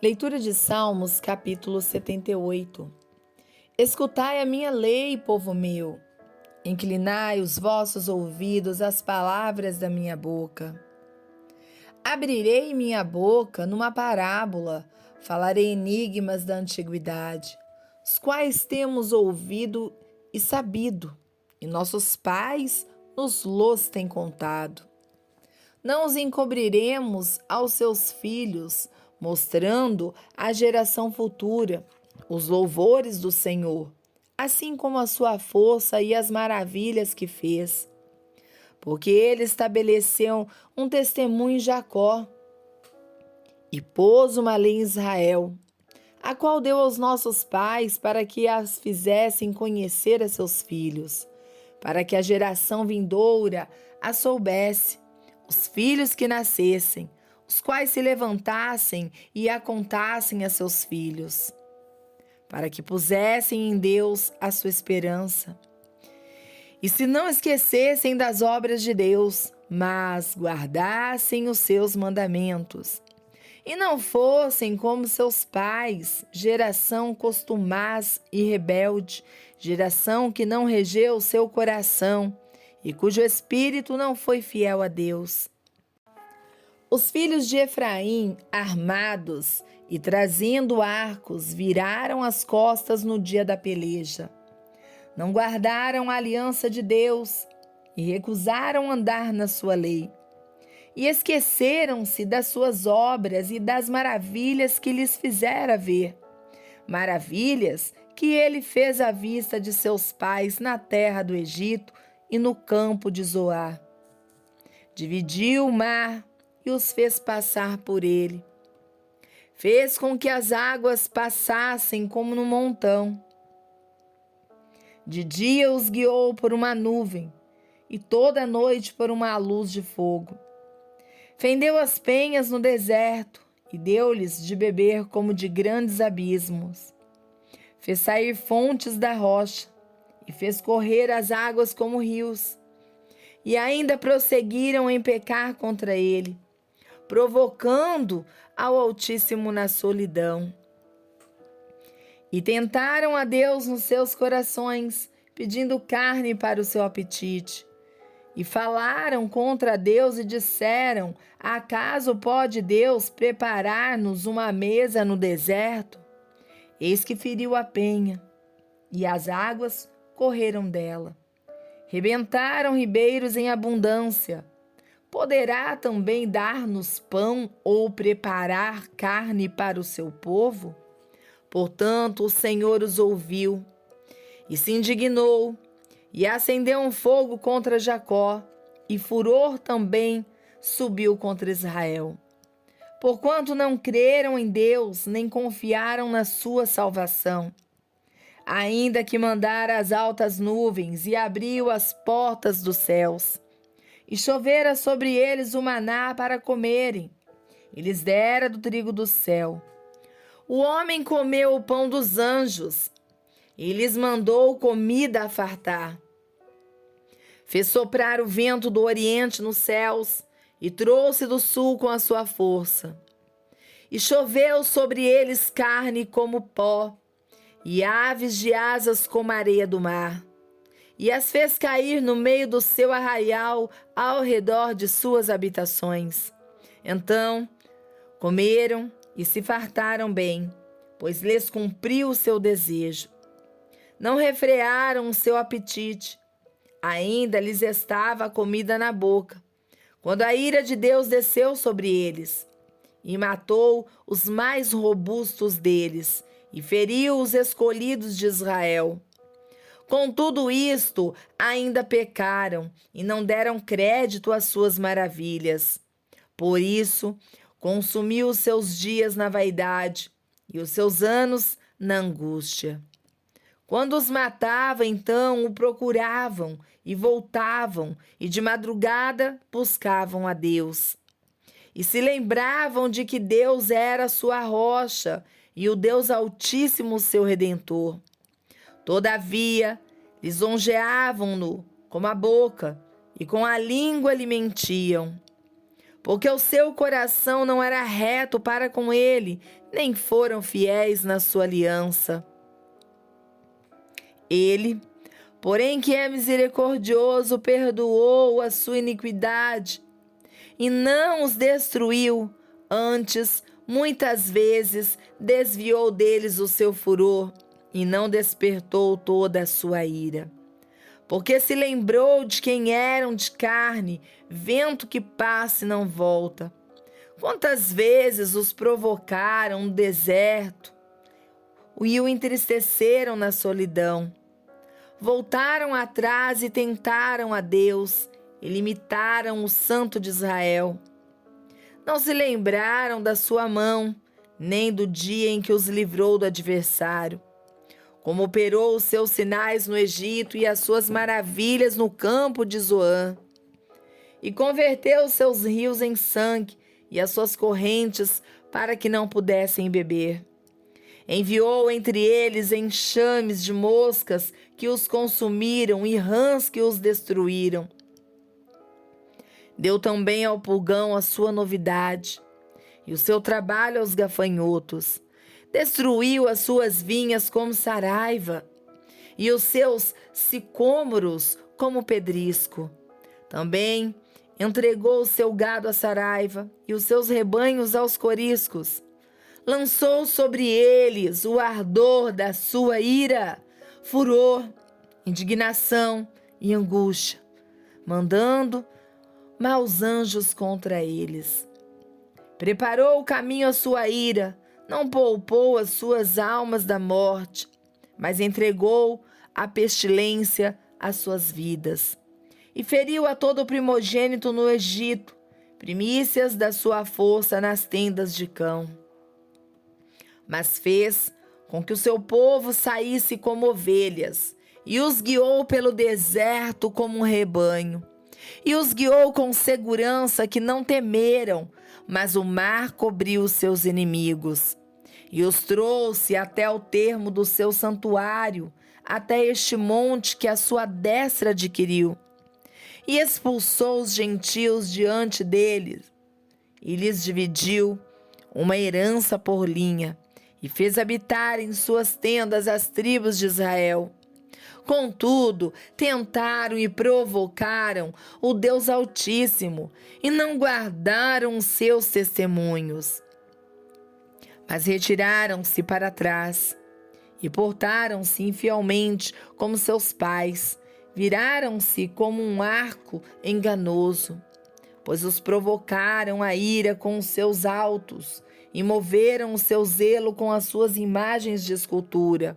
Leitura de Salmos, capítulo 78. Escutai a minha lei, povo meu. Inclinai os vossos ouvidos às palavras da minha boca. Abrirei minha boca numa parábola, falarei enigmas da antiguidade, os quais temos ouvido e sabido, e nossos pais nos têm contado. Não os encobriremos aos seus filhos, mostrando à geração futura os louvores do Senhor, assim como a sua força e as maravilhas que fez. Porque ele estabeleceu um testemunho em Jacó e pôs uma lei em Israel, a qual deu aos nossos pais para que as fizessem conhecer a seus filhos, para que a geração vindoura a soubesse, os filhos que nascessem, os quais se levantassem e a contassem a seus filhos, para que pusessem em Deus a sua esperança. E se não esquecessem das obras de Deus, mas guardassem os seus mandamentos, e não fossem como seus pais, geração costumaz e rebelde, geração que não regeu o seu coração, e cujo espírito não foi fiel a Deus. Os filhos de Efraim, armados e trazendo arcos, viraram as costas no dia da peleja. Não guardaram a aliança de Deus e recusaram andar na sua lei. E esqueceram-se das suas obras e das maravilhas que lhes fizera ver. Maravilhas que ele fez à vista de seus pais na terra do Egito e no campo de Zoar. Dividiu o mar e os fez passar por ele. Fez com que as águas passassem como no montão. De dia os guiou por uma nuvem e toda a noite por uma luz de fogo. Fendeu as penhas no deserto e deu-lhes de beber como de grandes abismos. Fez sair fontes da rocha e fez correr as águas como rios. E ainda prosseguiram em pecar contra ele, provocando ao Altíssimo na solidão. E tentaram a Deus nos seus corações, pedindo carne para o seu apetite. E falaram contra Deus e disseram: acaso pode Deus preparar-nos uma mesa no deserto? Eis que feriu a penha, e as águas correram dela. Rebentaram ribeiros em abundância. Poderá também dar-nos pão ou preparar carne para o seu povo? Portanto, o Senhor os ouviu e se indignou, e acendeu um fogo contra Jacó, e furor também subiu contra Israel. Porquanto não creram em Deus, nem confiaram na sua salvação. Ainda que mandara as altas nuvens e abriu as portas dos céus, e chovera sobre eles o maná para comerem, e lhes dera do trigo do céu. O homem comeu o pão dos anjos, e lhes mandou comida a fartar. Fez soprar o vento do oriente nos céus, e trouxe do sul com a sua força. E choveu sobre eles carne como pó, e aves de asas como a areia do mar. E as fez cair no meio do seu arraial, ao redor de suas habitações. Então comeram e se fartaram bem, pois lhes cumpriu o seu desejo. Não refrearam o seu apetite, ainda lhes estava a comida na boca, quando a ira de Deus desceu sobre eles, e matou os mais robustos deles, e feriu os escolhidos de Israel. Com tudo isto, ainda pecaram, e não deram crédito às suas maravilhas. Por isso, consumiu os seus dias na vaidade, e os seus anos na angústia. Quando os matava, então o procuravam, e voltavam, e de madrugada buscavam a Deus. E se lembravam de que Deus era a sua rocha, e o Deus Altíssimo seu Redentor. Todavia, lisonjeavam-no com a boca, e com a língua lhe mentiam. porque o seu coração não era reto para com ele, nem foram fiéis na sua aliança. Ele, porém, que é misericordioso, perdoou a sua iniquidade e não os destruiu. Antes, muitas vezes, desviou deles o seu furor e não despertou toda a sua ira. Porque se lembrou de quem eram de carne, vento que passa e não volta. Quantas vezes os provocaram no deserto e o entristeceram na solidão. Voltaram atrás e tentaram a Deus, e limitaram o Santo de Israel. Não se lembraram da sua mão, nem do dia em que os livrou do adversário, como operou os seus sinais no Egito e as suas maravilhas no campo de Zoan, e converteu os seus rios em sangue e as suas correntes para que não pudessem beber. Enviou entre eles enxames de moscas que os consumiram e rãs que os destruíram. Deu também ao pulgão a sua novidade e o seu trabalho aos gafanhotos. Destruiu as suas vinhas como saraiva e os seus sicômoros como pedrisco. Também entregou o seu gado à saraiva e os seus rebanhos aos coriscos. Lançou sobre eles o ardor da sua ira, furor, indignação e angústia, mandando maus anjos contra eles. Preparou o caminho à sua ira, não poupou as suas almas da morte, mas entregou à pestilência as suas vidas. E feriu a todo primogênito no Egito, primícias da sua força nas tendas de cão. Mas fez com que o seu povo saísse como ovelhas, e os guiou pelo deserto como um rebanho. E os guiou com segurança que não temeram, mas o mar cobriu os seus inimigos. E os trouxe até o termo do seu santuário, até este monte que a sua destra adquiriu. E expulsou os gentios diante deles, e lhes dividiu uma herança por linha, e fez habitar em suas tendas as tribos de Israel. Contudo, tentaram e provocaram o Deus Altíssimo, e não guardaram os seus testemunhos. Mas retiraram-se para trás, e portaram-se infielmente como seus pais, viraram-se como um arco enganoso, pois os provocaram a ira com os seus altos, e moveram o seu zelo com as suas imagens de escultura.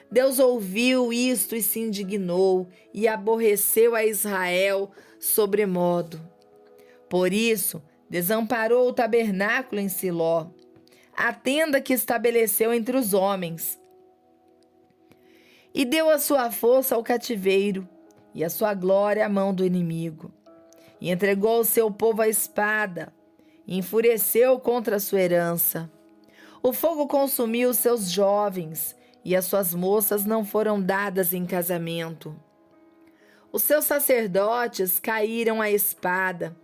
Deus ouviu isto e se indignou, e aborreceu a Israel sobremodo. Por isso, desamparou o tabernáculo em Siló, a tenda que estabeleceu entre os homens. E deu a sua força ao cativeiro, e a sua glória à mão do inimigo. E entregou o seu povo à espada, e enfureceu contra a sua herança. O fogo consumiu os seus jovens, e as suas moças não foram dadas em casamento. Os seus sacerdotes caíram à espada,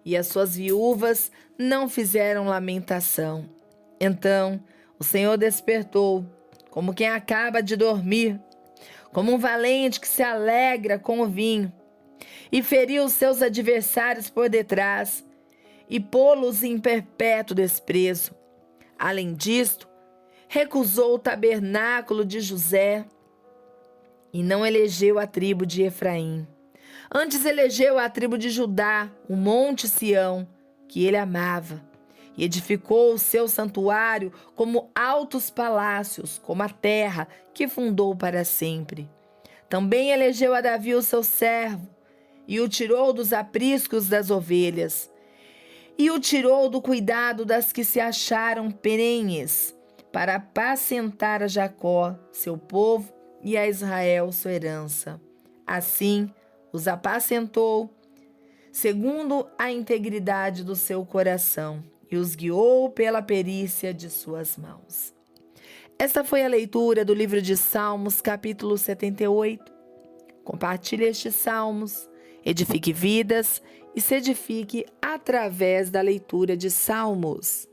e as suas viúvas não fizeram lamentação. Então o Senhor despertou, como quem acaba de dormir, como um valente que se alegra com o vinho, e feriu os seus adversários por detrás, e pô-los em perpétuo desprezo. Além disto, recusou o tabernáculo de José e não elegeu a tribo de Efraim. Antes elegeu a tribo de Judá, o monte Sião, que ele amava, e edificou o seu santuário como altos palácios, como a terra que fundou para sempre. Também elegeu a Davi o seu servo, e o tirou dos apriscos das ovelhas, e o tirou do cuidado das que se acharam perenhes, para apacentar a Jacó, seu povo, e a Israel, sua herança. Assim, os apacentou, segundo a integridade do seu coração, e os guiou pela perícia de suas mãos. Esta foi a leitura do livro de Salmos, capítulo 78. Compartilhe estes salmos, edifique vidas e se edifique através da leitura de salmos.